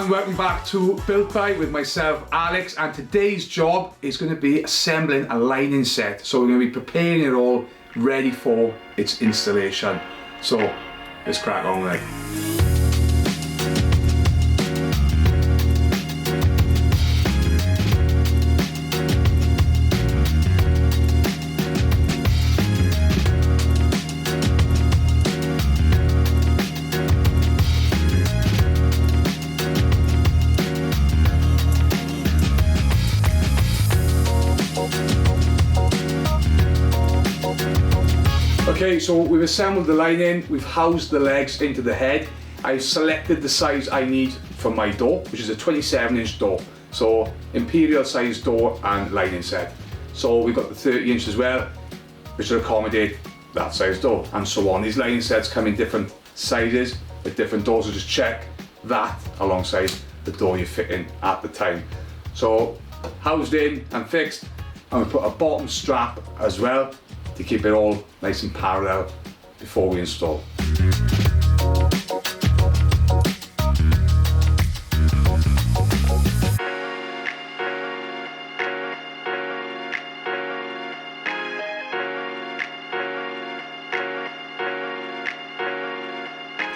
and welcome back to Built By with myself, Alex, and today's job is going to be assembling a lining set. So we're going to be preparing it all ready for its installation. So let's crack on with it. Okay, so we've assembled the lining, we've housed the legs into the head. I've selected the size I need for my door, which is a 27-inch door. So imperial size door and lining set. So we've got the 30-inch as well, which will accommodate that size door, and so on. These lining sets come in different sizes with different doors, so just check that alongside the door you're fitting at the time. So housed in and fixed, and we put a bottom strap as well to keep it all nice and parallel before we install.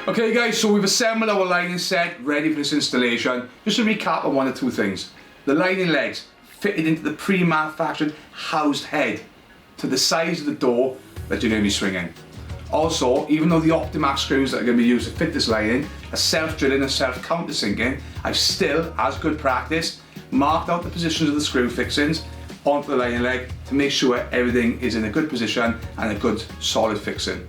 Okay guys, so we've assembled our lining set ready for this installation. Just to recap on one or two things. The lining legs fitted into the pre-manufactured housed head to the size of the door that you're going to be swinging. Also, even though the Optimaxx screws that are going to be used to fit this lining are self-drilling and self-countersinking, I've still, as good practice, marked out the positions of the screw fixings onto the lining leg to make sure everything is in a good position and a good solid fixing.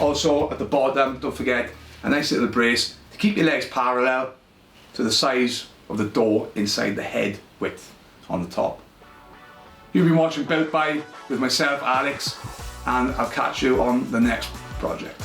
Also, at the bottom, don't forget a nice little brace to keep your legs parallel to the size of the door inside the head width on the top. You've been watching Built By with myself, Alex, and I'll catch you on the next project.